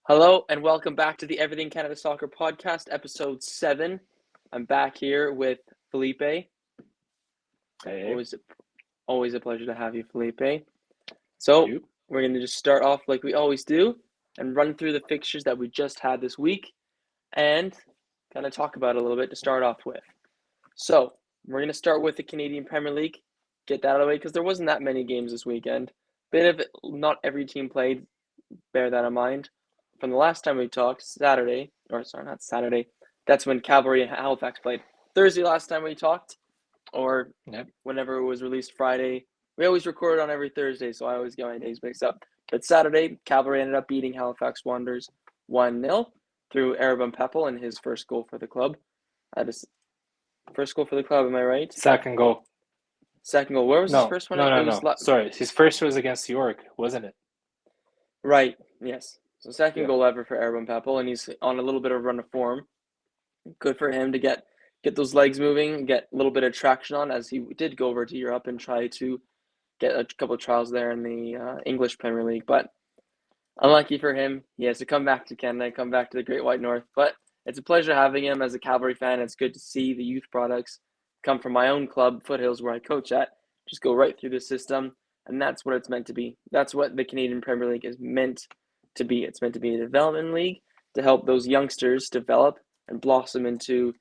Hello and welcome back to the Everything Canada Soccer Podcast, episode 7. I'm back here with Felipe. Hey, Always a pleasure to have you, Felipe. So you. we're going to just start off like we always do and run through the fixtures that we just had this week and kind of talk about it a little bit to start off with. So we're going to start with the Canadian Premier League, get that out of the way because there wasn't that many games this weekend. Not every team played, bear that in mind. From the last time we talked, not Saturday, that's when Cavalry and Halifax played. Thursday last time we talked, or whenever it was released Friday. We always record on every Thursday, so I always get my days mixed up. But Saturday, Cavalry ended up beating Halifax Wanderers 1-0 through Arabam Pepple and his first goal for the club. First goal for the club, am I right? Second goal. Second goal. Where was his first one? No. Sorry, his first was against York, wasn't it? Right, yes. So second goal ever for Arabam Pepple, and he's on a little bit of run of form. Good for him to get those legs moving, get a little bit of traction on, as he did go over to Europe and try to get a couple of trials there in the English Premier League. But unlucky for him, he has to come back to Canada, come back to the Great White North. But it's a pleasure having him as a Cavalry fan. It's good to see the youth products come from my own club, Foothills, where I coach at, just go right through the system. And that's what it's meant to be. That's what the Canadian Premier League is meant to be. It's meant to be a development league to help those youngsters develop and blossom into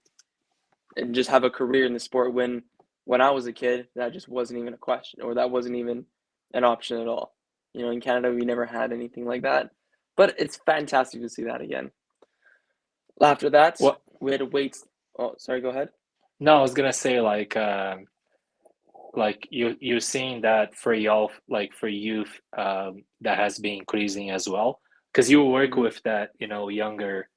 and just have a career in the sport. When I was a kid, that just wasn't even a question, or that wasn't even an option at all. In Canada, we never had anything like that. But it's fantastic to see that again. After that, we had to wait. Oh, sorry, go ahead. No, I was gonna say you're seeing that for y'all, like for youth, that has been increasing as well, because you work with that, younger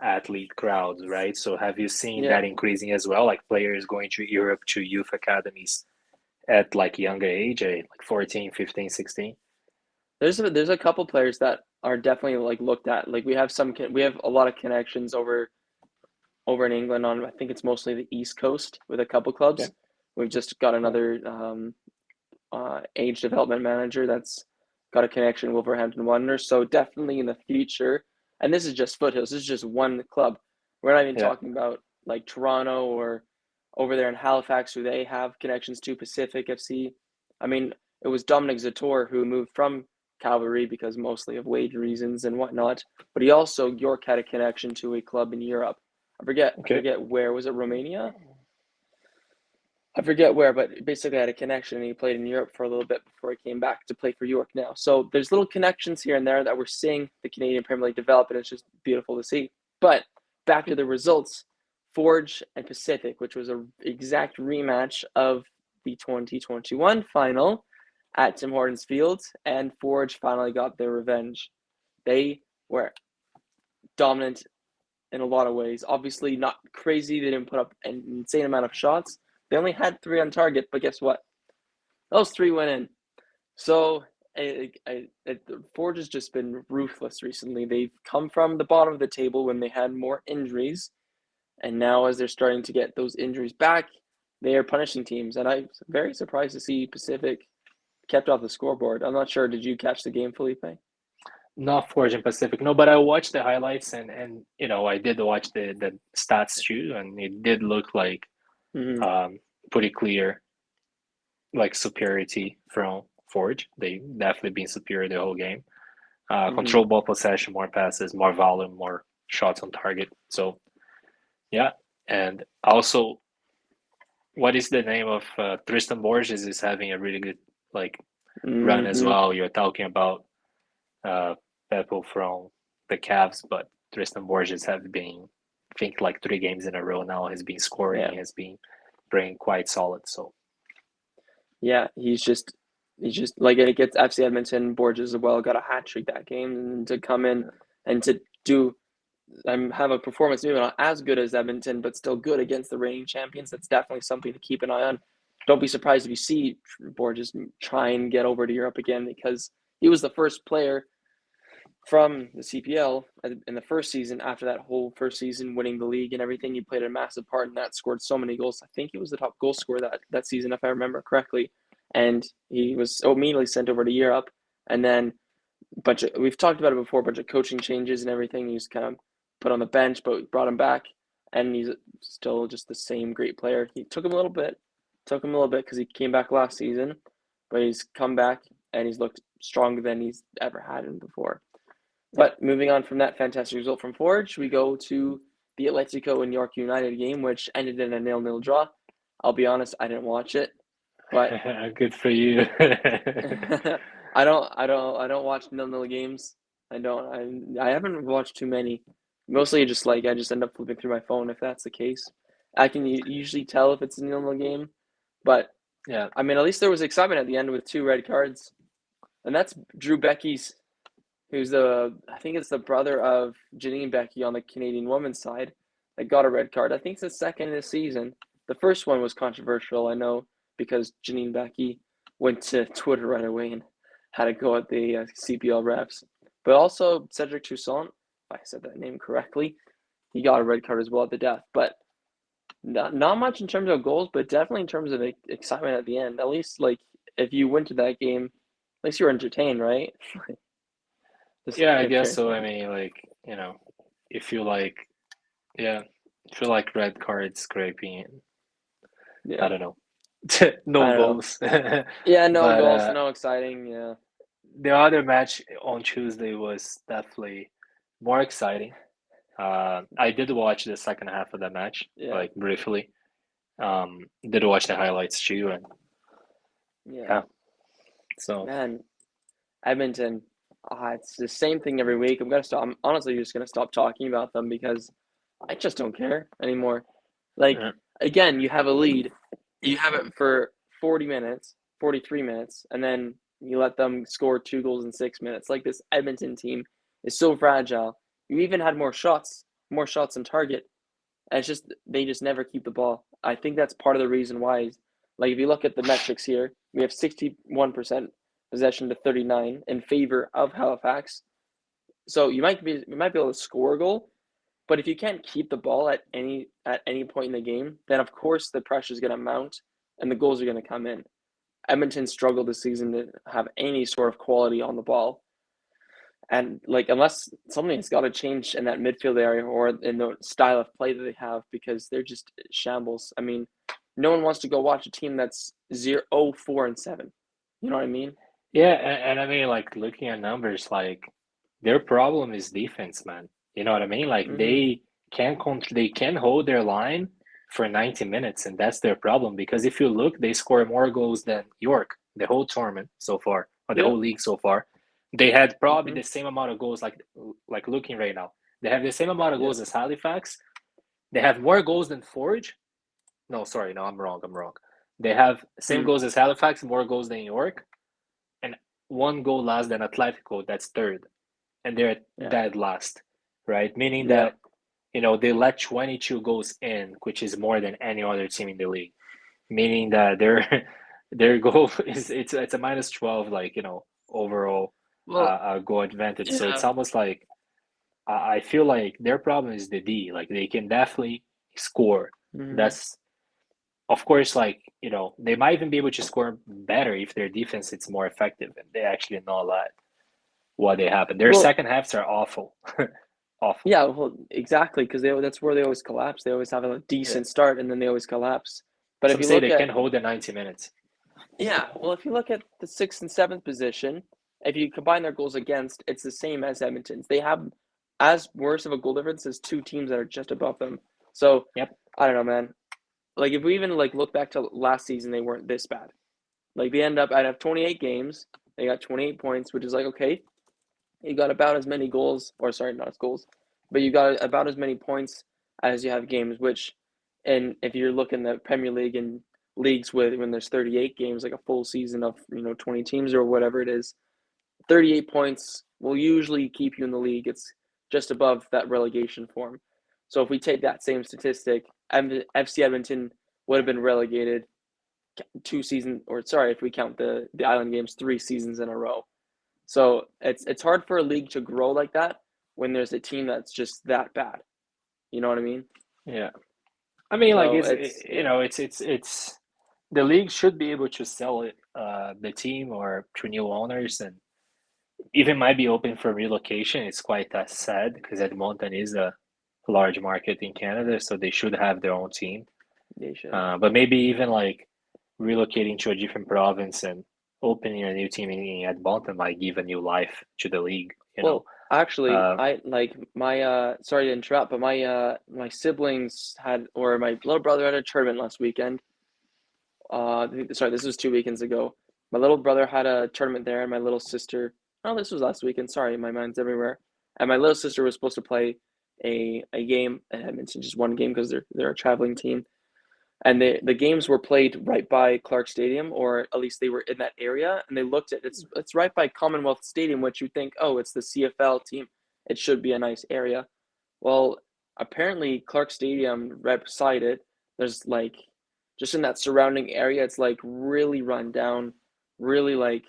athlete crowds, right? So have you seen that increasing as well, like players going to Europe to youth academies at like younger age, like 14, 15, 16? There's a couple players that are definitely like looked at. Like we have a lot of connections over in England on, I think it's mostly the East Coast with a couple clubs. Yeah. We've just got another age development manager that's got a connection with Wolverhampton Wanderers. So definitely in the future, and this is just Foothills, this is just one club. We're not even talking about like Toronto or over there in Halifax, who they have connections to, Pacific FC. I mean, it was Dominic Zator who moved from Cavalry because mostly of wage reasons and whatnot. But York had a connection to a club in Europe. I forget where. Was it Romania? I forget where, but basically had a connection, and he played in Europe for a little bit before he came back to play for York now. So there's little connections here and there that we're seeing the Canadian Premier League develop, and it's just beautiful to see. But back to the results, Forge and Pacific, which was an exact rematch of the 2021 final at Tim Hortons Field, and Forge finally got their revenge. They were dominant in a lot of ways. Obviously not crazy. They didn't put up an insane amount of shots. They only had 3 on target, but guess what? Those 3 went in. So Forge has just been ruthless recently. They've come from the bottom of the table when they had more injuries, and now as they're starting to get those injuries back, they are punishing teams. And I'm very surprised to see Pacific kept off the scoreboard. I'm not sure. Did you catch the game, Felipe? Not Forge and Pacific, no, but I watched the highlights and I did watch the stats too, and it did look like pretty clear, like superiority from Forge. They definitely been superior the whole game. Control ball possession, more passes, more volume, more shots on target. So yeah, and also, what is the name of Tristan Borges is having a really good run as well. You're talking about Peppo from the Cavs, but Tristan Borges have been, I think, like 3 games in a row now. Has been scoring, has been playing quite solid. So yeah, he's just like it gets FC Edmonton. Borges as well got a hat trick that game, and to come in and to do have a performance maybe not as good as Edmonton, but still good against the reigning champions. That's definitely something to keep an eye on. Don't be surprised if you see Borges try and get over to Europe again, because he was the first player from the CPL in the first season. After that whole first season, winning the league and everything, he played a massive part in that, scored so many goals. I think he was the top goal scorer that season, if I remember correctly. And he was immediately sent over to Europe. And then we've talked about it before, a bunch of coaching changes and everything. He's kind of put on the bench, but we brought him back, and he's still just the same great player. He took him a little bit because he came back last season, but he's come back and he's looked stronger than he's ever had him before. But moving on from that fantastic result from Forge, we go to the Atletico and York United game, which ended in a 0-0 draw. I'll be honest, I didn't watch it, but Good for you. I don't watch 0-0 games. I haven't watched too many. Mostly just I just end up flipping through my phone if that's the case. I can usually tell if it's a 0-0 game, but Yeah. I mean at least there was excitement at the end with 2 red cards, and that's Drew Becky's, who's I think it's the brother of Janine Becky on the Canadian women's side, that got a red card. I think it's the second this season. The first one was controversial, I know, because Janine Becky went to Twitter right away and had to go at the CPL refs. But also Cedric Toussaint, if I said that name correctly, he got a red card as well at the death. But not much in terms of goals, but definitely in terms of excitement at the end. At least if you went to that game, at least you were entertained, right? Yeah, I guess so. I mean, if you like, yeah, if you like red card scraping, Yeah. I don't know, I no don't know. goals. Yeah, no But goals, no exciting. Yeah. the other match on Tuesday was definitely more exciting. I did watch the second half of the match, Yeah. like briefly. Did watch the highlights too, and Yeah. yeah, so Man, Edmonton. It's the same thing every week. I'm gonna stop. I'm honestly just gonna stop talking about them because I just don't care anymore. Like yeah. again, you have a lead, you have it for 40 minutes, 43 minutes, and then you let them score 2 goals in 6 minutes. Like this Edmonton team is so fragile. You even had more shots on target. And it's just they just never keep the ball. I think that's part of the reason why. Like if you look at the metrics here, we have 61% possession to 39 in favor of Halifax. So you might be able to score a goal, but if you can't keep the ball at any point in the game, then of course the pressure is going to mount and the goals are going to come in. Edmonton struggled this season to have any sort of quality on the ball. And unless something has got to change in that midfield area or in the style of play that they have, because they're just shambles. I mean, no one wants to go watch a team that's 0-4-7. You know what I mean? Yeah, and I mean, like looking at numbers, like their problem is defense, man. You know what I mean? Like Mm-hmm. they can hold their line for 90 minutes, and that's their problem. Because if you look, they score more goals than York the whole tournament so far, or the Yeah. whole league so far. They had probably Mm-hmm. the same amount of goals, like looking right now. They have the same amount of Yeah. goals as Halifax. They have more goals than Forge. No, sorry, no, I'm wrong. I'm wrong. They have same Mm-hmm. goals as Halifax, more goals than York, and 1 goal less than Atletico, that's third, and they're Yeah. dead last, right? Meaning Yeah. that they let 22 goals in, which is more than any other team in the league. Meaning that their their goal is it's a minus 12, overall Well, goal advantage. So yeah. it's almost like I feel like their problem is the D. Like they can definitely score. Mm-hmm. That's of course, they might even be able to score better if their defense is more effective and they actually know what they happen. Their Well, second halves are awful, awful. yeah. Well, exactly, because that's where they always collapse. They always have a Yeah. decent start and then they always collapse. But if Some you say look they at can hold the 90 minutes. Yeah, well, if you look at the sixth and seventh position, if you combine their goals against, it's the same as Edmonton's. They have as worse of a goal difference as 2 teams that are just above them. So Yep. I don't know, man. Like if we even look back to last season, they weren't this bad. Like they end up out of 28 games, they got 28 points, which is okay. You got about as many goals, or sorry, not as goals, but you got about as many points as you have games. Which, and if you're looking at Premier League and leagues with when there's 38 games, like a full season of 20 teams or whatever it is, 38 points will usually keep you in the league. It's just above that relegation form. So if we take that same statistic, FC Edmonton would have been relegated 2 seasons, or sorry, if we count the Island games, 3 seasons in a row. So it's hard for a league to grow like that when there's a team that's just that bad. You know what I mean? Yeah. I mean, like So it's it's you know it's the league should be able to sell it the team or to new owners and even might be open for relocation. It's quite sad because Edmonton is a large market in Canada, so they should have their own team. They should. But maybe even like relocating to a different province and opening a new team in Edmonton might give a new life to the league, you know. Well, actually, Uh, I like my sorry to interrupt, but my siblings had or my little brother had a tournament last weekend. Sorry, this was 2 weekends ago. My little brother had a tournament there, and my little sister. Oh, this was last weekend. Sorry, my mind's everywhere. And my little sister was supposed to play a game at Edmonton, just one game because they're a traveling team. And the games were played right by Clark Stadium, or at least they were in that area. And they looked at it's right by Commonwealth Stadium, which you think, oh, it's the CFL team. It should be a nice area. Well, apparently Clark Stadium right beside it, there's like just in that surrounding area, it's like really run down, really like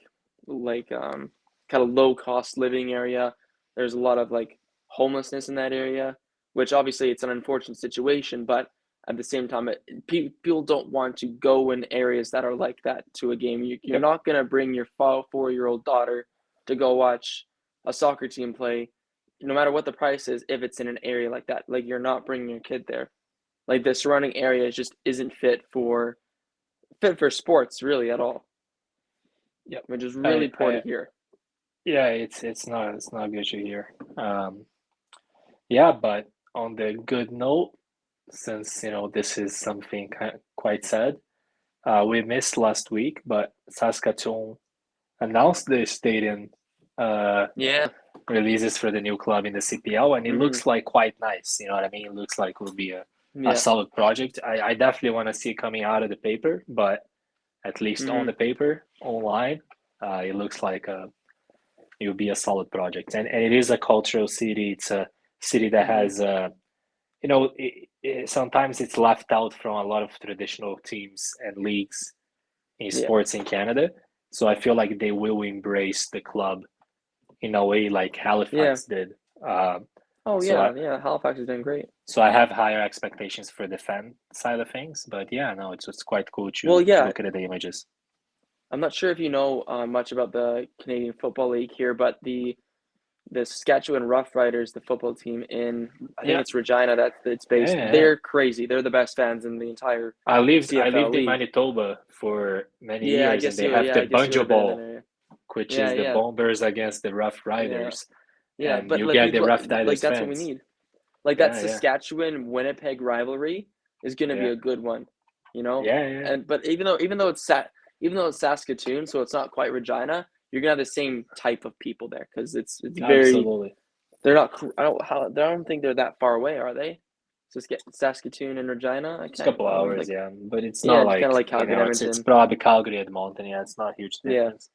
kind of low cost living area. There's a lot of like homelessness in that area, which obviously it's an unfortunate situation, but at the same time, people don't want to go in areas that are like that to a game. You're yep. not going to bring your 4-year-old daughter to go watch a soccer team play, no matter what the price is, if it's in an area like that. Like, you're not bringing your kid there. Like, the surrounding area just isn't fit for sports really at all, Yep. which is really poor to hear. Yeah, it's not good to hear. Yeah, but on the good note, since this is something quite sad, we missed last week, but Saskatchewan announced the stadium Yeah. releases for the new club in the CPL, and it Mm-hmm. looks like quite nice. You know what I mean? It looks like it will be a Yeah. solid project. I definitely want to see it coming out of the paper, but at least on Mm-hmm. the paper, online, it looks like it will be a solid project. And it is a cultural city. It's a city that Mm-hmm. has, sometimes it's left out from a lot of traditional teams and leagues in Yeah. sports in Canada. So I feel like they will embrace the club in a way like Yeah. Halifax did. Oh So yeah. I Yeah. Halifax is doing great. so I have higher expectations for the fan side of things. But yeah, no, it's quite cool Well, to yeah. look at the images. I'm not sure if you know much about the Canadian Football League here, but the Saskatchewan Roughriders, the football team in I think Yeah, it's Regina that it's yeah, based. yeah, yeah. They're crazy. They're the best fans in the entire I CFL lived in league. Manitoba for many Yeah, years, and they have I the guess you would Banjo have been in that Ball, area. which Yeah, is the yeah, Bombers against the Rough yeah, Riders, yeah. and But you like get the Rough like Riders that's what we fans. need. Like that Yeah, yeah, Saskatchewan Winnipeg rivalry is going to be yeah, a good one, you know. yeah, yeah. And but even though it's Saskatoon, so it's not quite Regina, you're gonna have the same type of people there because it's very. Absolutely. They're not. I don't think they're that far away, are they? Saskatoon and Regina. I It's a can't. couple Oh, hours, like yeah, but it's yeah, not it's kind of like like Calgary, and it's Edmonton. probably Calgary, Edmonton. Yeah, it's not a huge Yeah. difference.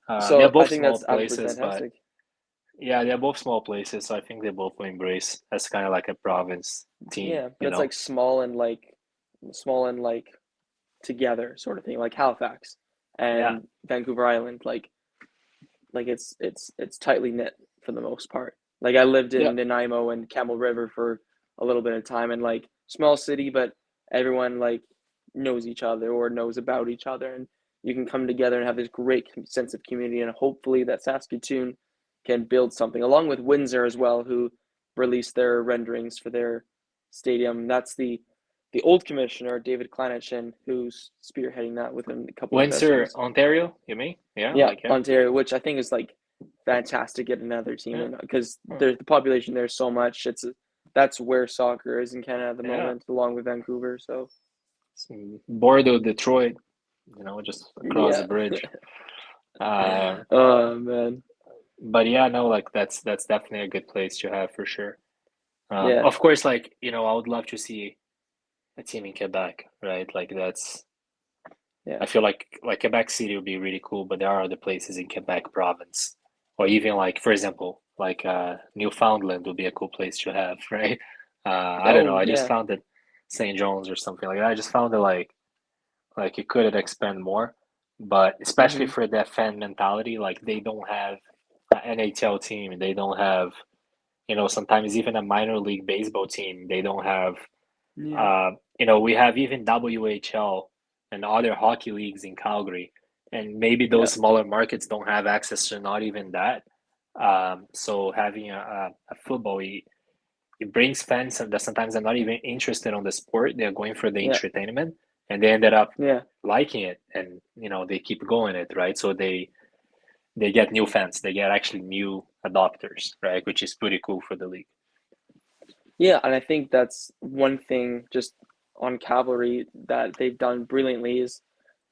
They're So I both think small that's absolutely places, but fantastic. yeah, they're both small places, so I think they both will embrace as kind of like a province team, Yeah, but you it's know? like small and like together sort of thing, like Halifax Yeah, and Vancouver Island. Like it's tightly knit for the most part. Like I lived yeah, in Nanaimo and Campbell River for a little bit of time, and like small city, but everyone like knows each other or knows about each other, and you can come together and have this great sense of community. And hopefully that Saskatoon can build something along with Windsor as well, who released their renderings for their stadium. That's the old commissioner David Kleinetchen who's spearheading that with a couple Windsor, investors. Ontario, you mean? Yeah, Yeah, like yeah, Ontario, which I think is like fantastic to get another team yeah, in because huh, there's the population there's so much. That's where soccer is in Canada at the yeah. moment, along with Vancouver. So Bordeaux, Detroit, just across the yeah. bridge. Uh, Oh man. but yeah, no, like that's definitely a good place to have for sure. Yeah. Of course, like I would love to see a team in Quebec, right? Like that's Yeah. I feel like Quebec City would be really cool, but there are other places in Quebec province, or even like, for example, like Newfoundland would be a cool place to have, right? I don't know. Oh I just yeah. found that St. John's or something like that. I just found it like it could expand more, but especially Mhm. for that fan mentality, like they don't have an NHL team, they don't have sometimes even a minor league baseball team, they don't have Yeah. we have even WHL and other hockey leagues in Calgary, and maybe Yeah, those smaller markets don't have access to not even that. So having a football, it brings fans that sometimes are not even interested on the sport. They're going for the yeah, entertainment, and they ended up yeah. liking it, and they keep going it, right? So they get new fans, they get actually new adopters, right? Which is pretty cool for the league. Yeah, and I think that's one thing just on Cavalry that they've done brilliantly is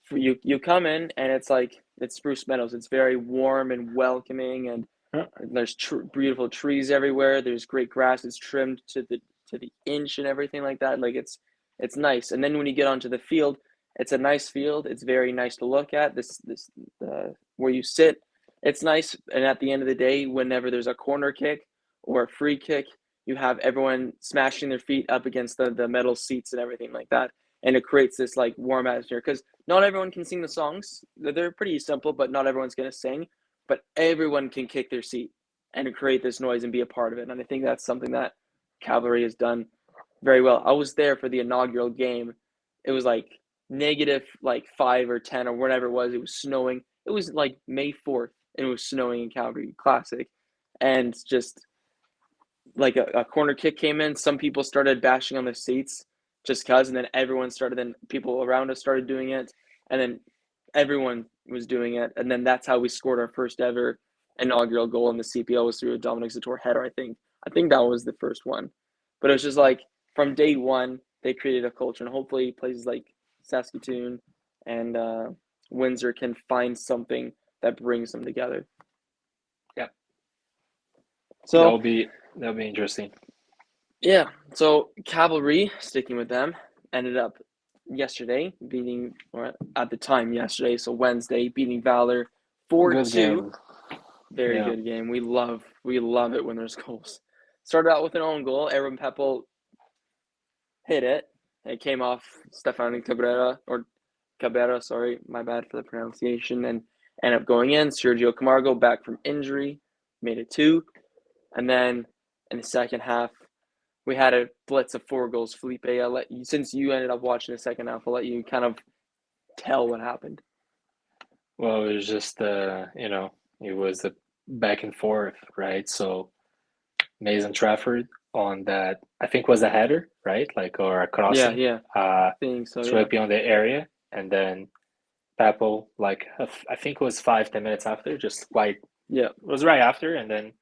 for you come in and it's like it's Spruce Meadows. It's very warm and welcoming, and Yeah. there's beautiful trees everywhere. There's great grass. It's trimmed to the inch and everything like that. Like it's nice. And then when you get onto the field, it's a nice field. It's very nice to look at. This where you sit, it's nice. And at the end of the day, whenever there's a corner kick or a free kick, you have everyone smashing their feet up against the metal seats and everything like that. And it creates this like warm atmosphere because not everyone can sing the songs. They're pretty simple, but not everyone's going to sing. But everyone can kick their seat and create this noise and be a part of it. And I think that's something that Cavalry has done very well. I was there for the inaugural game. It was like negative like 5 or 10 or whatever it was. It was snowing. It was like May 4th and it was snowing in Calgary Classic. And just like a corner kick came in, some people started bashing on the seats just cause, and then everyone started. Then people around us started doing it, and then everyone was doing it, and then that's how we scored our first ever inaugural goal in the CPL was through a Dominic Zator header. I think that was the first one, but it was just like from day one they created a culture, and hopefully places like Saskatoon and Windsor can find something that brings them together. Yeah, So that'll be interesting. yeah, so Cavalry, sticking with them, ended up yesterday beating, or at the time yesterday, so Wednesday, beating Valor Good 4-2. game. Very Yeah. good game. We love it when there's goals. Started out with an own goal. Aaron Peppel hit it. It came off Stefan Cabrera, sorry, my bad for the pronunciation, and ended up going in. Sergio Camargo back from injury, made it 2. And then in the second half, we had a blitz of 4 goals. Felipe, I'll let you, since you ended up watching the second half, I'll let you kind of tell what happened. Well, it was just it was a back and forth, right? So Mason Trafford on that, I think was a header, right? Like, or a Yeah, crossing, yeah, uh, I think so. it's right Yeah, beyond the area, and then Papel, like I think it was 5 10 minutes after, just quite yeah, it was right after, and then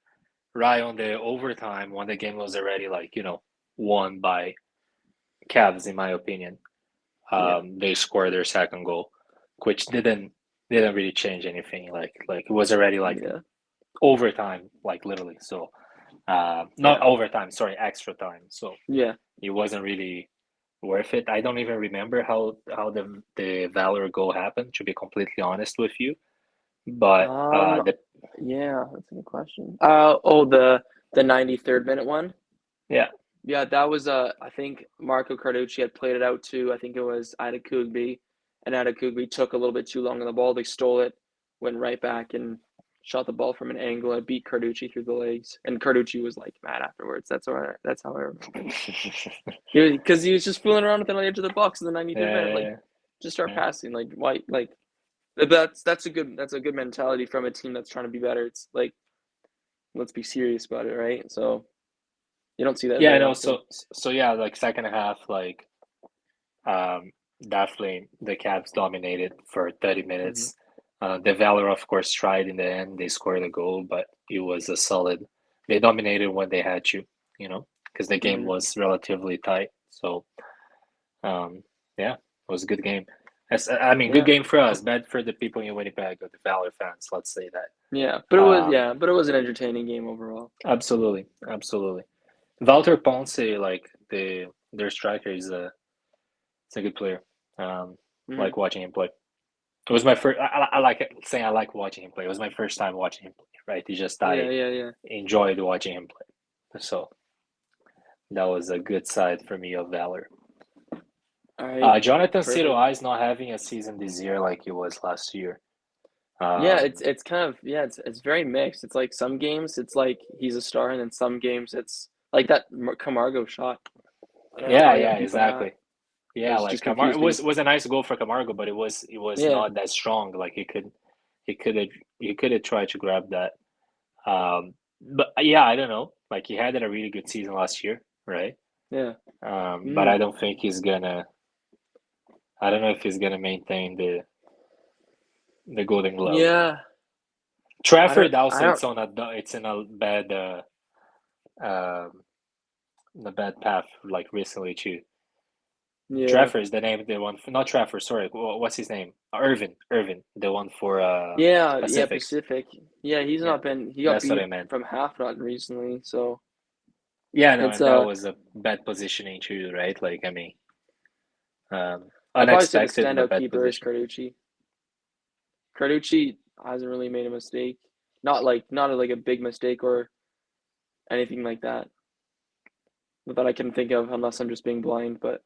right on the overtime when the game was already like won by Cavs, in my opinion. yeah, They scored their second goal, which didn't really change anything. Like it was already like yeah, overtime, like literally. So not yeah, overtime, sorry, extra time. So yeah. it wasn't really worth it. I don't even remember how the Valor goal happened, to be completely honest with you. But Um, the yeah, that's a good question. Oh, the 93rd minute one. yeah Yeah, that was I think Marco Carducci had played it out to I think it was Adekugbe, and Adekugbe took a little bit too long on the ball. They stole it, went right back and shot the ball from an angle and beat Carducci through the legs. And Carducci was like mad afterwards. That's how I remember it. Because he was just fooling around with it on the edge of the box in the 93rd minute. Like, yeah just start yeah. passing. Like, why? Like, that's a good mentality from a team that's trying to be better. It's like, let's be serious about it, right? So you don't see that Yeah, I very know. often. So yeah, like second half, like um, definitely the Cavs dominated for 30 Hmm. minutes. The Valor, of course, tried in the end. They scored a goal, but it was a solid. They dominated when they had to, because the game Hmm. was relatively tight. So yeah, it was a good game. I mean, good Yeah, game for us, bad for the people in Winnipeg, or the Valor fans. Let's say yeah, that. but it was an entertaining game overall. Absolutely, absolutely. Walter Ponce, like their striker, is a good player. Um, Hmm. like watching him play. It was my first. I like it, saying I like watching him play. It was my first time watching him play. Right? It's just Yeah, I yeah, yeah. enjoyed watching him play. So that was a good side for me of Valor. All right, Jonathan perfect. Sirois is not having a season this year like he was last year. Yeah, Um, it's kind of yeah, it's very mixed. It's like some games it's like he's a star, and then some games it's like that Camargo shot. I don't know yeah, how you yeah, have beef on that. exactly. It Yeah, was like just Camar confused me. was a nice goal for Camargo, but it was Yeah, not that strong. Like he could have tried to grab that. But yeah, I don't know. Like he had a really good season last year, right? yeah. But Mm. I don't think he's gonna. I don't know if he's gonna maintain the Golden Glove. Yeah, Trafford I also don't. it's in um a bad path like recently too. Yeah, Trafford is the name of the one for, not Trafford, sorry. What's his name? Irvin, the one for yeah. Pacific. Pacific. Yeah, he's Yeah, not been. He got that's what beat I meant. from half not recently, so Yeah, no, it's and that was a bad positioning too, right? Like I mean, I'd probably say the unexpected but standout bad keeper is position. Carducci. Carducci hasn't really made a mistake. Not like a big mistake or anything like that that I can think of, unless I'm just being blind. But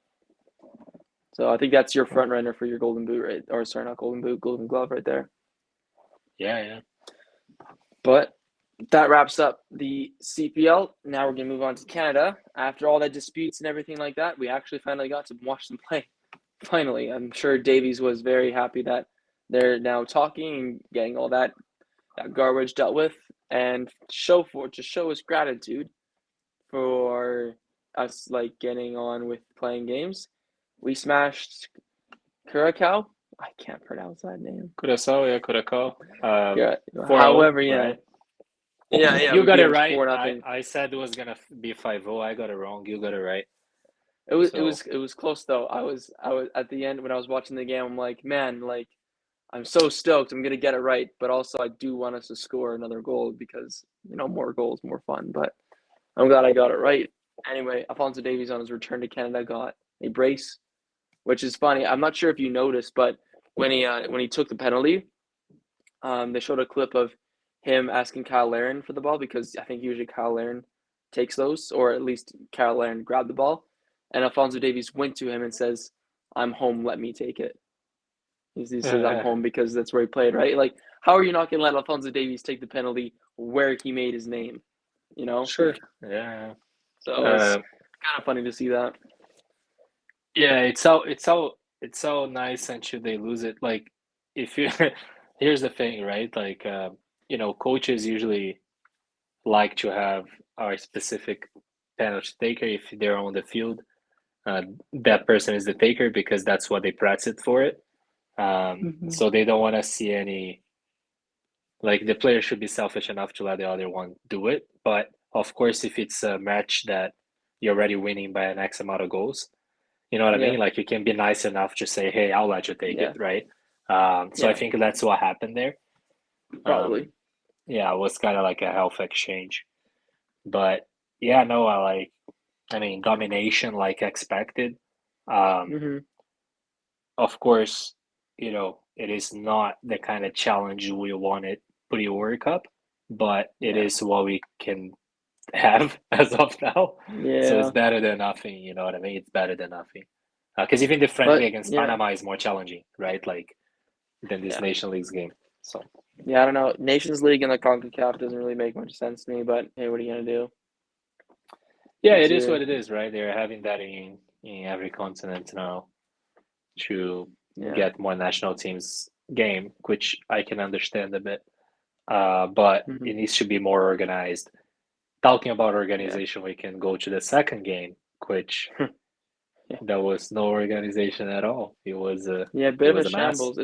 so I think that's your front runner for your Golden Boot, right? Or sorry, not Golden Boot, Golden Glove, right there. Yeah, yeah. But that wraps up the CPL. Now we're gonna move on to Canada. After all that disputes and everything like that, we actually finally got to watch them play. Finally, I'm sure Davies was very happy that they're now talking and getting all that garbage dealt with, and to show his gratitude for us like getting on with playing games. We smashed Curacao. I can't pronounce that name. Curacao, yeah, Curacao. Yeah. 4-0, However, yeah, right? yeah. You We got beat it them right. 4-0. I said it was gonna be 5-0. I got it wrong. You got it right. It So was close though. I was at the end when I was watching the game. I'm like, man, like I'm so stoked. I'm gonna get it right, but also I do want us to score another goal because more goals, more fun. But I'm glad I got it right. Anyway, Alfonso Davies on his return to Canada got a brace, which is funny. I'm not sure if you noticed, but when he took the penalty, they showed a clip of him asking Kyle Larin for the ball because I think usually Kyle Larin takes those, or at least Kyle Larin grabbed the ball, and Alfonso Davies went to him and says, "I'm home. Let me take it." He says, "I'm home" because that's where he played, right? Like, how are you not going to let Alfonso Davies take the penalty where he made his name? You know, sure. Yeah. so it's Uh, kind of funny to see that. yeah, it's so nice until they lose it. Like if you here's the thing, right? Like coaches usually like to have our specific penalty taker if they're on the field. Uh, that person is the taker because that's what they practice for it. Mm-hmm. So they don't want to see any like the player should be selfish enough to let the other one do it. But of course, if it's a match that you're already winning by an X amount of goals, you know what I Yeah, mean? Like you can be nice enough to say, "Hey, I'll let you take yeah, it," right? So I yeah, think that's what happened there. Um, probably. yeah, it was kind of like a health exchange. But yeah, no, I mean, domination like expected. Um, Mm-hmm. of course, it is not the kind of challenge we wanted pre-World Cup, but it Yeah, is what we can have as of now. So it's yeah, better than nothing, you know what I mean? It's better than nothing. Because even the friendly but against yeah, Panama is more challenging, right? Like than this yeah. Nation Leagues game. So Yeah, I don't know. Nations League and the CONCACAF doesn't really make much sense to me, but hey, what are you gonna do? yeah, It's it is your what it is, right? They're having that in every continent now to yeah. get more national teams game, which I can understand a bit. But Mm-hmm. it needs to be more organized. Talking about Yeah. organization, we can go to the second game, which Yeah. there was no organization at all. It was a Yeah, it bit of a was a mess. shambles.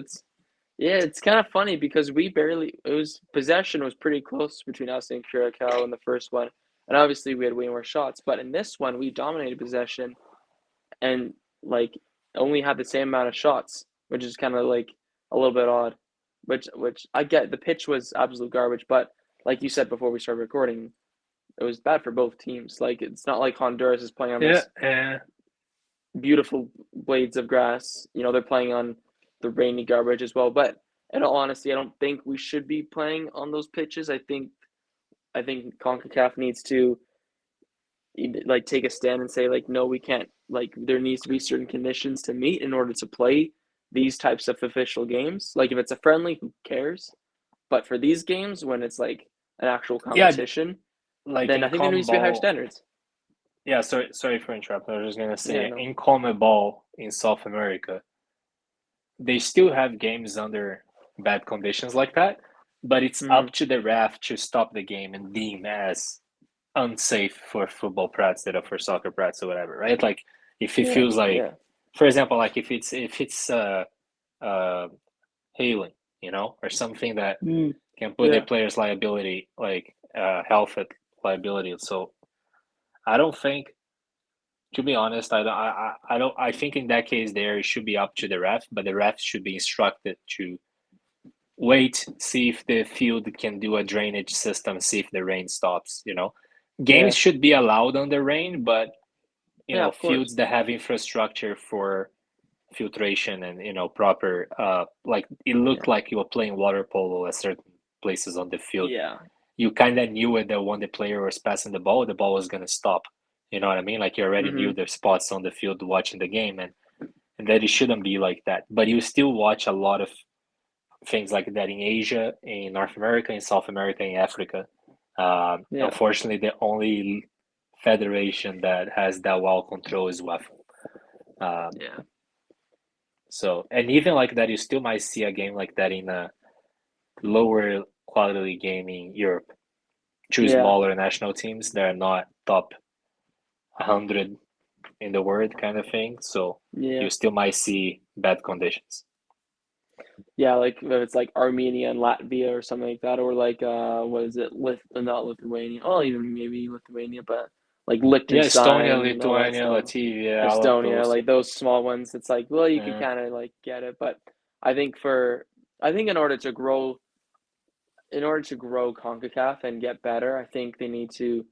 It's kind of funny because we barely it was possession was pretty close between us and Curacao in the first one. And obviously we had way more shots, but in this one we dominated possession and like only had the same amount of shots, which is kind of like a little bit odd. Which I get the pitch was absolute garbage, but like you said before we started recording, it was bad for both teams. Like it's not like Honduras is playing on Yeah, this beautiful blades of grass. They're playing on the rainy garbage as well. But in all honesty, I don't think we should be playing on those pitches. I think CONCACAF needs to like take a stand and say like no, we can't. Like there needs to be certain conditions to meet in order to play these types of official games. Like if it's a friendly, who cares? But for these games, when it's like an actual yeah. competition, Like then I in think there needs to be higher CONMEBOL, standards. Yeah, sorry for interrupting. I was just gonna Yeah, say no. in CONMEBOL in South America, they still have games under bad conditions like that, but it's Mm-hmm. up to the ref to stop the game and deem as unsafe for football prats that are for soccer prats or whatever, right? Like if it Yeah, feels like, yeah, for example, like if it's uh hailing, or something that mm, can put the yeah, player's liability, like health at liability. So I don't think, to be honest, I don't. I think in that case there it should be up to the ref, but the ref should be instructed to wait, see if the field can do a drainage system, see if the rain stops. Games yeah, should be allowed on the rain, but yeah. Of course. fields that have infrastructure for filtration and proper like it Yeah, looked like you were playing water polo at certain places on the field. yeah. You kind of knew it that when the player was passing the ball was going to stop. You know what I mean? Like you already Mm-hmm. knew the spots on the field watching the game, and that it shouldn't be like that. But you still watch a lot of things like that in Asia, in North America, in South America, in Africa. Yeah, Unfortunately, the only federation that has that well control is WAFL. Um, yeah, so, and even like that, you still might see a game like that in a lower quality game in Europe. Two yeah, smaller national teams that are not top 100 in the world kind of thing. So yeah. you still might see bad conditions. Yeah, like if it's like Armenia and Latvia or something like that, or like what is it? Not Lithuania. Oh, even maybe Lithuania, but like Yeah, Estonia, Liechtenstein and all that Lithuania, stuff. Latvia, all of Estonia, those. like those small ones. It's like, well, you could Yeah, kind of like get it, but I think for I think in order to grow CONCACAF and get better, I think they need to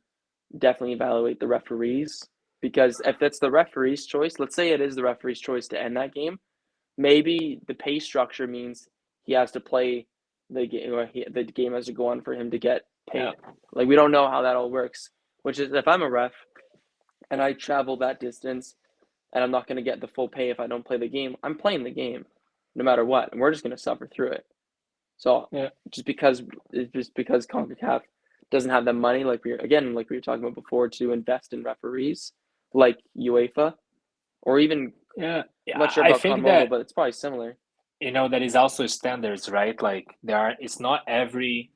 definitely evaluate the referees because if it's the referee's choice, let's say it is the referee's choice to end that game, maybe the pay structure means he has to play the game or the game has to go on for him to get yeah, paid. Like we don't know how that all works. Which is if I'm a ref and I travel that distance and I'm not going to get the full pay if I don't play the game, I'm playing the game no matter what, and we're just going to suffer through it. So yeah, just because CONCACAF doesn't have the money like we were talking about before to invest in referees like UEFA or even yeah. I'm Yeah, not sure I about think CONMOBOL, that but it's probably similar. that is also standards, right? Like there are, it's not every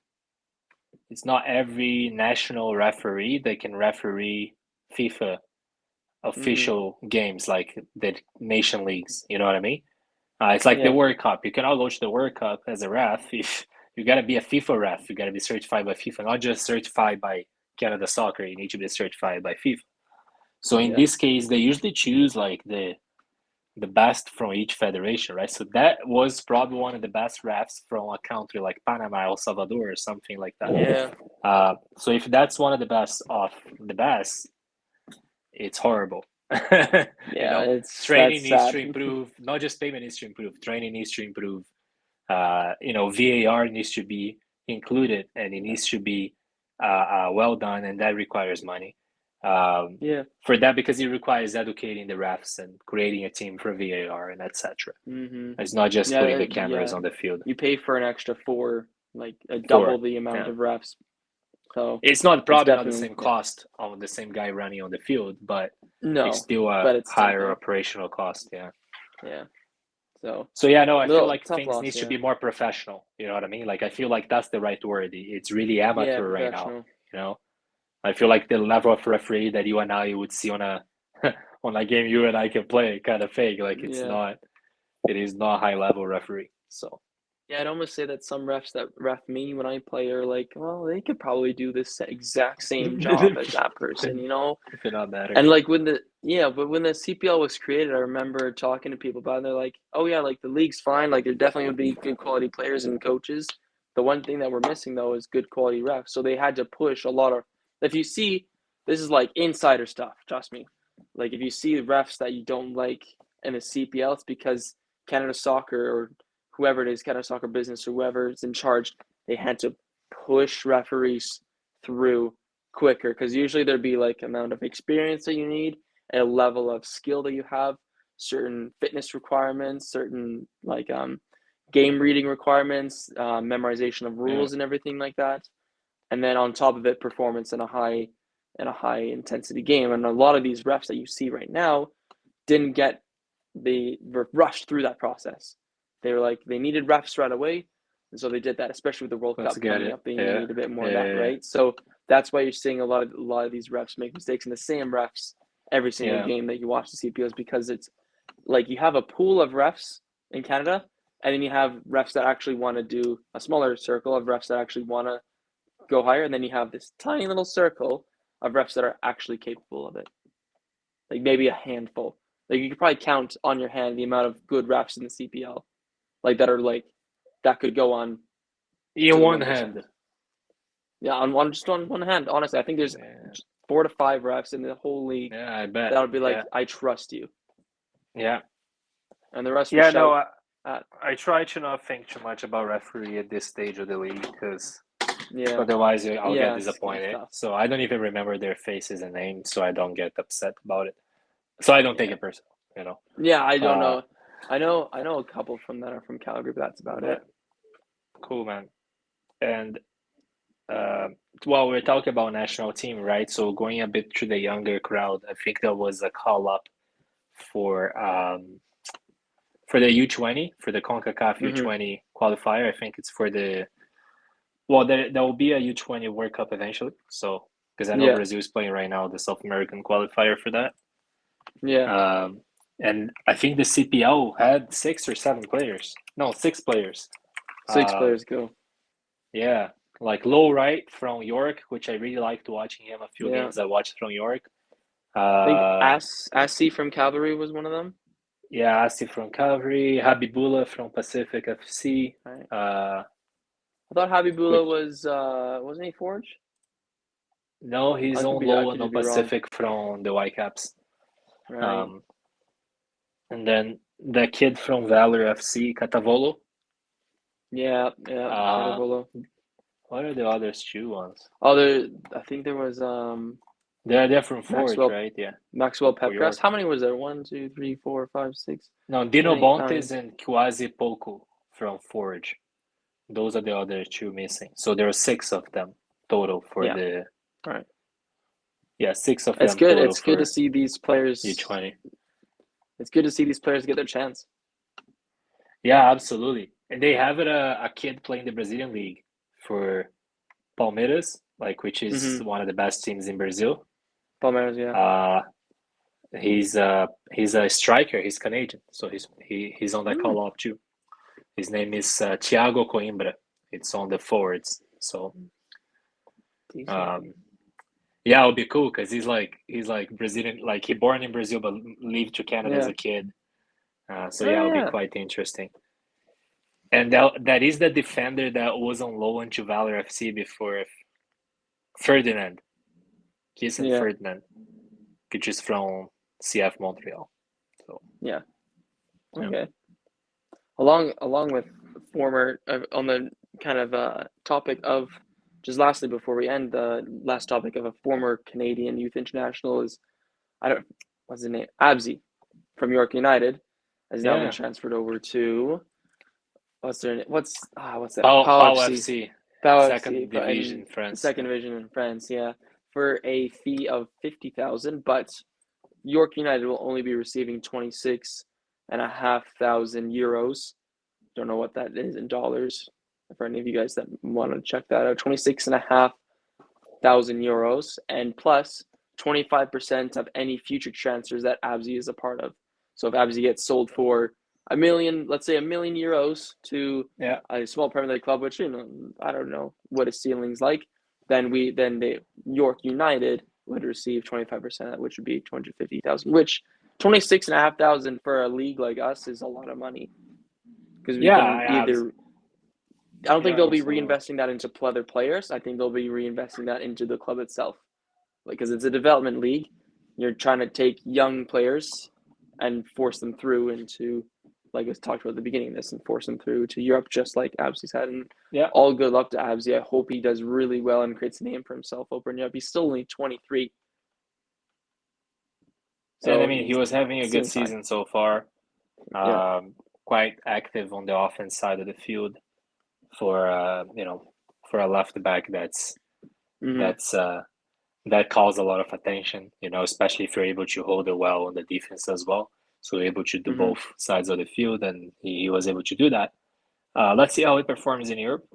national referee that can referee FIFA Mm-hmm. official games like the nation leagues. You know what I mean? It's like the Yeah. World Cup. You cannot go to the World Cup as a ref if you got to be a FIFA ref. You got to be certified by FIFA, not just certified by Canada Soccer. You need to be certified by FIFA. So in Yeah. this case, they usually choose like the best from each federation, right? So that was probably one of the best refs from a country like Panama, El Salvador, or something like that. Yeah. So if that's one of the best of the best, it's horrible. you Yeah. know, It's training that's needs sad. to improve. Not just payment needs to improve. Training needs to improve. VAR needs to be included, and it needs to be well done, and that requires money. Yeah. For that, because it requires educating the refs and creating a team for VAR and etc. Mm-hmm. It's not just Yeah. putting the cameras Yeah. on the field. You pay for an extra four, like a double Four, the amount yeah. of reps. So It's not it's probably not the definitely same yeah. cost of the same guy running on the field, but it's No, still a but it's higher something. operational cost. Yeah. Yeah. So So yeah, no, I feel little like tough things loss. needs to Yeah. be more professional. You know what I mean? Like I feel like that's the right word. It's really Yeah. amateur right now. Professional. You know, I feel like the level of referee that you and I would see on a on a game you and I can play kind of fake. Like it's Yeah. not. It is not high level referee. So Yeah, I'd almost say that some refs that ref me when I play are like, well, they could probably do this exact same job as that person, you know? if it not matter. And like but when the CPL was created, I remember talking to people about it, and they're like, oh yeah, like the league's fine, like there definitely would be good quality players and coaches. The one thing that we're missing though is good quality refs. So they had to push a lot of if you see this is like insider stuff, trust me. Like if you see refs that you don't like in the CPL, it's because Canada Soccer or whoever it is, Canada Soccer Business or whoever's in charge, they had to push referees through quicker because usually there'd be like amount of experience that you need, a level of skill that you have, certain fitness requirements, certain like game reading requirements, memorization of Yeah, rules and everything like that, and then on top of it, performance in a high in a high intensity game. And a lot of these refs that you see right now they were rushed through that process. They were like, they needed refs right away. And so they did that, especially with the World Let's Cup get coming it. up. They Yeah. need a bit more of Yeah, that, yeah. right? So that's why you're seeing a lot of these refs make mistakes, and the same refs every single Yeah. game that you watch the CPOs, because it's like you have a pool of refs in Canada, and then you have refs that actually want to do a smaller circle of refs that actually want to go higher, and then you have this tiny little circle of refs that are actually capable of it. Like maybe a handful. Like you could probably count on your hand the amount of good refs in the CPL, like that are like that could go on In to the one 1%. hand. Yeah, on one hand. Honestly, I think there's 4 to 5 refs in the whole league Yeah, I bet. that would be like, Yeah. I trust you, Yeah. and the rest will Yeah, shout no, at. I try to not think too much about referee at this stage of the league because Yeah, otherwise I'll get it's kind of disappointed. tough. So I don't even remember their faces and names, so I don't get upset about it. So I don't take it personal, you know. Yeah, I don't Uh, know. I know a couple from that are from Calgary, but that's about it. Cool, man. And well, we're talking about national team, right? So going a bit to the younger crowd, I think there was a call up for the U20, for the CONCACAF U20 qualifier. I think it's for the there will be a U20 World Cup eventually. So because I know Brazil is playing right now the South American qualifier for that. Yeah. And I think the CPL had 6 or 7 players. No, 6 players. 6 players go. Yeah, like Low Right from York, which I really liked watching him. A few games I watched from York. I think Absi from Cavalry was one of them. Yeah, Absi from Cavalry, Habibullah from Pacific FC. Right. I thought Habibullah wasn't he Forge? No, he's on low and on wrong. Pacific from the Whitecaps. Right. And then the kid from Valor FC, Catavolo. Yeah, Catavolo. What are the other 2 ones? Oh, I think there was They're from Forge, right? Yeah. Maxwell Pepcraft. How many was there? 1, 2, 3, 4, 5, 6. No, Dino Bontes and Kwasi Poco from Forge. Those are the other 2 missing. So there are 6 of them total for the. Right. Yeah, 6 of it's them good. total. It's good to see these players. U20. It's good to see these players get their chance. Yeah, absolutely. And they have a kid playing the Brazilian league for Palmeiras, which is one of the best teams in Brazil. Palmeiras, yeah. He's a striker. He's Canadian, so he's on that call up too. His name is Thiago Coimbra. It's on the forwards. So, yeah, it'll be cool because he's like Brazilian. Like he born in Brazil but lived to Canada as a kid. So it'll be quite interesting. And that is the defender that was on loan to Valor FC before Ferdinand, Kiesen Ferdinand, which is from CF Montreal. So okay. Along with former on the kind of topic of just lastly before we end, the last topic of a former Canadian youth international is what's his name, Absi from York United has now been transferred over to what's that? Pau FC. Second division in France, for a fee of 50,000, but York United will only be receiving 26,500 euros. Don't know what that is in dollars. For any of you guys that want to check that out, 26,500 euros, and plus 25% of any future transfers that Absi is a part of. So if Absi gets sold for $1 million, let's say €1 million to a small Premier League club, which I don't know what his ceiling's like, then the York United would receive 25%, which would be 250,000. Which 26,500 for a league like us is a lot of money, because we can either. I don't think they'll be reinvesting that into other players. I think they'll be reinvesting that into the club itself, because it's a development league. You're trying to take young players and force them through into, like I talked about at the beginning of this, and force them through to Europe, just like Absi's had. And all good luck to Absi. I hope he does really well and creates a name for himself over in Europe. He's still only 23. So, and I mean, he was having a good season so far. Quite active on the offense side of the field for for a left back that's that calls a lot of attention, especially if you're able to hold it well on the defense as well. So you're able to do Hmm. both sides of the field, and he was able to do that. Let's see how he performs in Europe.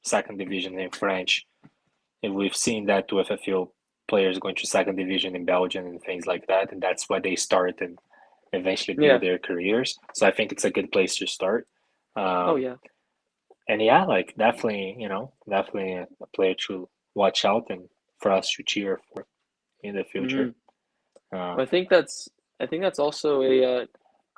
Second division in French. And we've seen that with a few players going to second division in Belgium and things like that, and that's where they start and eventually build Yeah. their careers. So I think it's a good place to start. Oh Um, yeah. and yeah, like definitely a player to watch out and for us to cheer for in the Hmm. future. Uh, Well, I think that's also a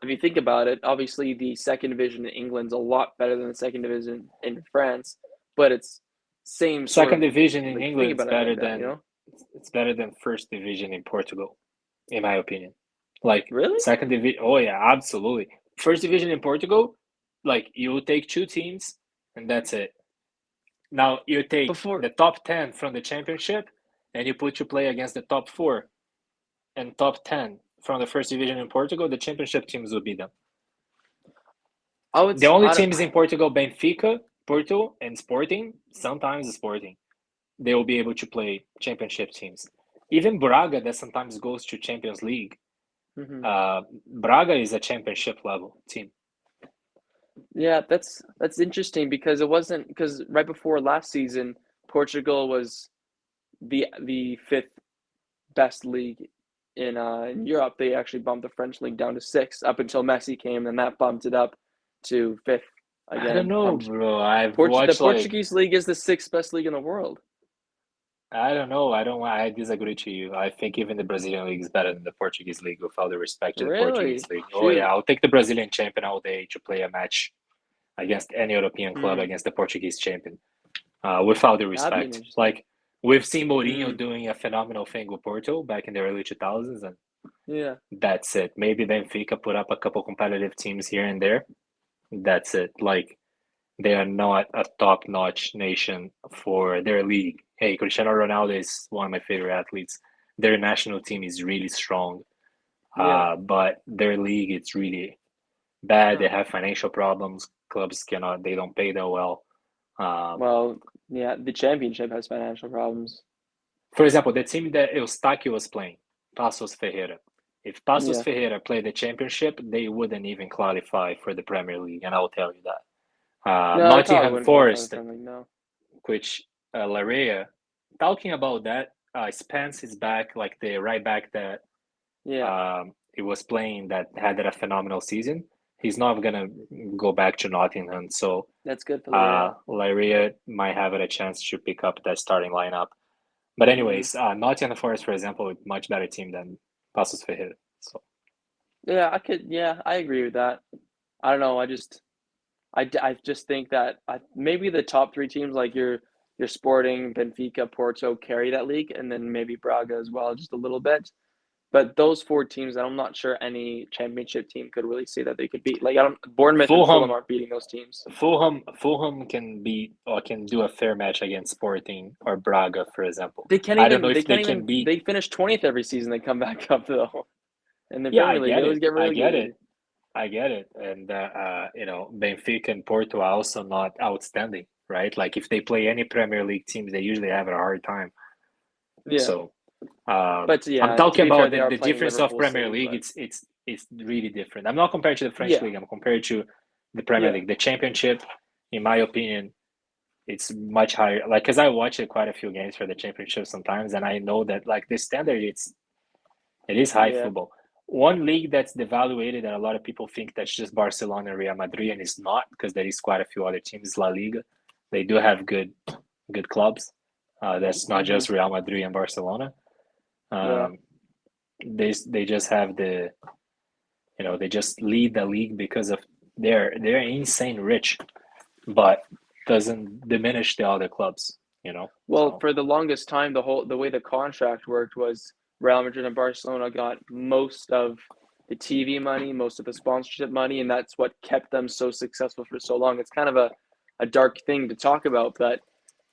if you think about it, obviously the second division in England's a lot better than the second division in France, but it's same sort Second of division in like think England is about it better like that, you than know? it's better than first division in Portugal, in my opinion. Like Really? second division, oh yeah, absolutely. First division in Portugal, like you take two teams and that's it. Now you take Before the top 10 from the championship and you put to play against the top four and top 10 from the first division in Portugal, the championship teams will beat them. I would The s- only I don't, teams in Portugal, Benfica, Porto, and Sporting, sometimes Sporting, they will be able to play championship teams. Even Braga, that sometimes goes to Champions League, mhm. Braga is a championship level team. Yeah, that's interesting because it wasn't because right before last season, Portugal was the fifth best league in Europe. They actually bumped the French league down to sixth up until Messi came, and that bumped it up to fifth I don't again. know, Pumped bro. I've The watched like Portuguese league is the sixth best league in the world. I don't know. I don't. I disagree to you. I think even the Brazilian league is better than the Portuguese league. With all the respect to the Portuguese Really? league. Oh yeah, Shoot. I'll take the Brazilian champion all day to play a match against any European club Mm, against the Portuguese champion. With all the that'd be an respect, interesting. like we've seen Mourinho Mm, doing a phenomenal thing with Porto back in the early 2000s, and yeah. that's it. Maybe Benfica put up a couple competitive teams here and there. That's it. Like they are not a top-notch nation for their league. Hey, Cristiano Ronaldo is one of my favorite athletes. Their national team is really strong, Yeah. but their league it's really bad. They Huh. have financial problems. Clubs cannot. They don't pay that well. Um, Well, yeah. The championship has financial problems. for example, the team that Eustáquio was playing, Passos Ferreira. If Passos Yeah. Ferreira played the championship, they wouldn't even qualify for the Premier League, and I'll tell you that. No, they probably Nottingham wouldn't qualify for the Forest, Premier League. No. which Larea, talking about that, Spence is back, like the right back that Yeah. he was playing that had a phenomenal season. He's not gonna go back to Nottingham, so That's good for Larea. Larea might have a chance to pick up that starting lineup. But Hmm. anyways, Nottingham Forest, for example, is a much better team than Passos Ferreira. So Yeah, I could. Yeah, I agree with that. I don't know. I just think that maybe the top three teams like your Sporting, Benfica, Porto carry that league, and then maybe Braga as well, just a little bit. But those four teams, I'm not sure any championship team could really say that they could beat. Like I don't, Bournemouth and Fulham Fulham, aren't beating those teams. Fulham can beat or can do a fair match against Sporting or Braga, for example. They can't I don't know even. They if they can't can even. beat. They finish 20th every season. They come back up though. In the Yeah, I Premier League, they get always it. get I get relegated. it. I get it. And Benfica and Porto are also not outstanding, right? Like if they play any Premier League teams, they usually have a hard time. Yeah, So but I'm yeah. To talking be fair, about they the, are the playing difference of Liverpool Premier City, League. but It's really different. I'm not compared to the French yeah, league. I'm compared to the Premier yeah, League. The Championship, in my opinion, it's much higher. Like, cause I watch quite a few games for the Championship sometimes, and I know that like the standard, it is high yeah, football. One league that's devaluated that a lot of people think that's just Barcelona and Real Madrid, and it's not because there is quite a few other teams. La Liga, they do have good clubs. That's not hmm, just Real Madrid and Barcelona. yeah. Um, they just have they just lead the league because of they're insane rich, but doesn't diminish the other clubs. Well, So for the longest time, the way the contract worked was Real Madrid and Barcelona got most of the TV money, most of the sponsorship money, and that's what kept them so successful for so long. It's kind of a dark thing to talk about, but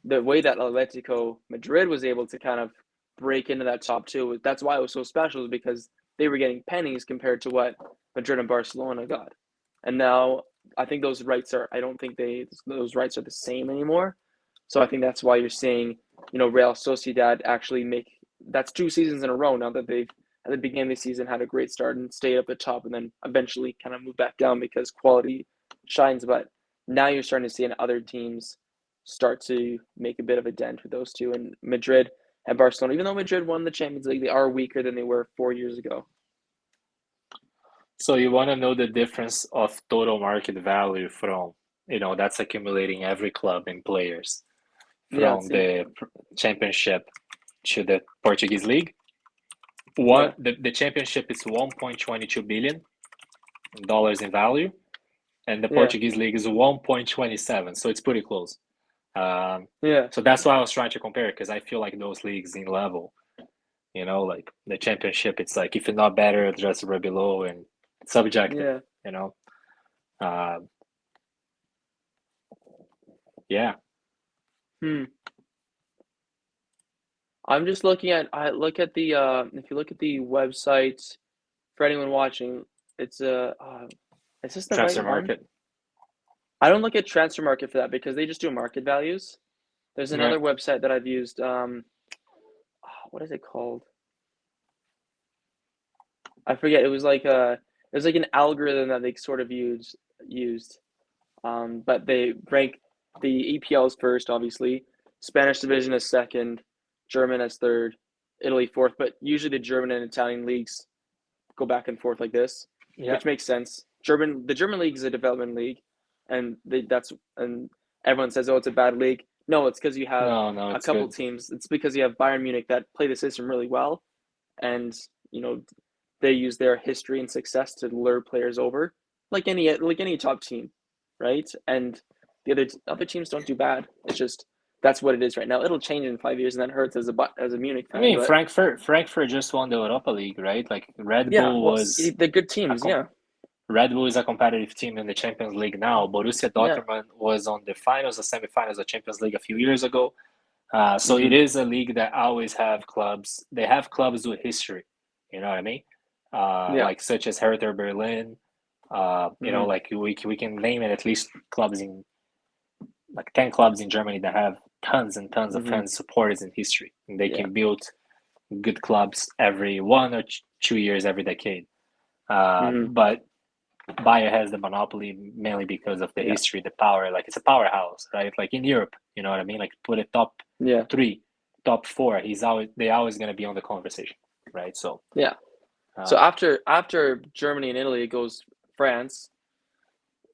the way that Atletico Madrid was able to kind of break into that top two, that's why it was so special, is because they were getting pennies compared to what Madrid and Barcelona got. And now I think I don't think those rights are the same anymore. So I think that's why you're seeing Real Sociedad actually make that's 2 seasons in a row now that they've at the beginning of the season had a great start and stayed up at the top and then eventually kind of moved back down because quality shines. But now you're starting to see other teams start to make a bit of a dent with those two. And Madrid and Barcelona, even though Madrid won the Champions League, they are weaker than they were 4 years ago. So you want to know the difference of total market value from, that's accumulating every club and players Yeah, from the championship to the Portuguese League. The championship is $1.22 billion in value, and the Portuguese League is 1.27, so it's pretty close. So that's why I was trying to compare, because I feel like those leagues in level, like the championship, it's like if you're not better, it's just right below, and it's subjective, Yeah. I'm just looking at. I look at the. If you look at the website, for anyone watching, it's is this the Transfer right one? market. I don't look at transfer market for that because they just do market values. There's another website that I've used. What is it called? I forget. It was like an algorithm that they sort of used. But they rank the EPLs first, obviously. Spanish division is second, German as third, Italy fourth. But usually the German and Italian leagues go back and forth like this, which makes sense. The German league is a development league, and everyone says, "Oh, it's a bad league." No, it's because you have a couple teams. It's because you have Bayern Munich that play the system really well, and they use their history and success to lure players over, like any top team, right? And the other teams don't do bad. It's just that's what it is right now. It'll change in 5 years, and that hurts as a Munich fan. I mean, Frankfurt just won the Europa League, right? Like Red Bull was they're good teams. Red Bull is a competitive team in the Champions League now. Borussia Dortmund was on the finals, the semifinals of Champions League a few years ago. So it is a league that always have clubs. They have clubs with history. You know what I mean? Like such as Hertha Berlin. Like we can name it at least clubs in like 10 clubs in Germany that have tons and tons of fans, supporters, and history. And they can build good clubs every 1 or 2 years every decade. But Bayer has the monopoly mainly because of the history, the power. Like it's a powerhouse, right? Like in Europe, you know what I mean? Like put a top 3, top 4. They're always going to be on the conversation, right? So so after Germany and Italy, it goes France,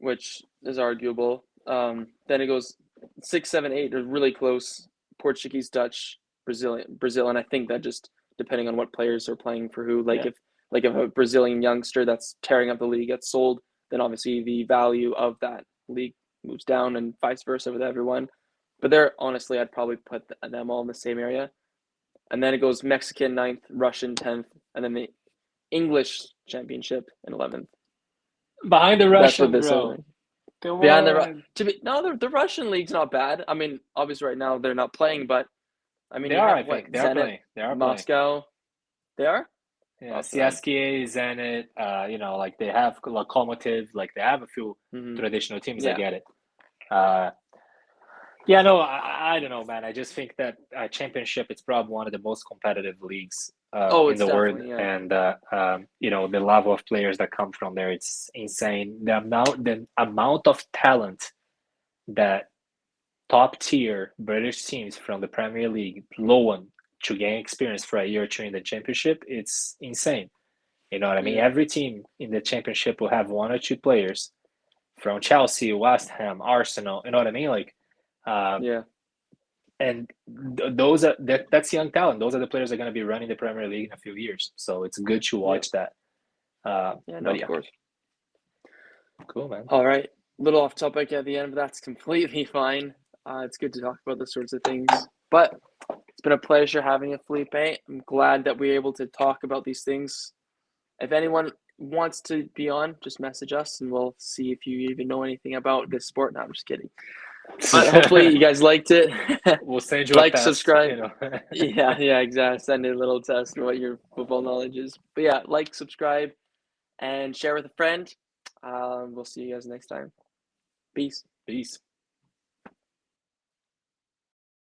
which is arguable. Then it goes 6, 7, 8. They're really close. Portuguese, Dutch, Brazil, and I think that just depending on what players are playing for who. If a Brazilian youngster that's tearing up the league gets sold, then obviously the value of that league moves down, and vice versa with everyone. But honestly, I'd probably put them all in the same area. And then it goes Mexican 9th, Russian 10th, and then the English Championship in 11th. Behind the Russian, bro. Behind the Russian league's not bad. I mean, obviously right now they're not playing, but I mean, they are. I think they are playing. They are Moscow. Playing. They are. Yeah, CSKA, Zenit. Like they have Lokomotiv. Like they have a few traditional teams. I get it. I don't know, man. I just think that championship is probably one of the most competitive leagues in the world, and the level of players that come from there, it's insane. The amount of talent that top tier British teams from the Premier League loan to gain experience for a year or two in the championship, it's insane. You know what I mean? Every team in the championship will have 1 or 2 players from Chelsea, West Ham, Arsenal. You know what I mean? Like, and that's young talent. Those are the players that are going to be running the Premier League in a few years. So it's good to watch that. Of course. Cool, man. All right. Little off topic at the end, but that's completely fine. It's good to talk about those sorts of things. But it's been a pleasure having you, Felipe. I'm glad that we're able to talk about these things. If anyone wants to be on, just message us and we'll see if you even know anything about this sport. No, I'm just kidding. But hopefully you guys liked it. We'll send you a test, subscribe. Yeah, exactly. Send a little test of what your football knowledge is. But subscribe, and share with a friend. We'll see you guys next time. Peace.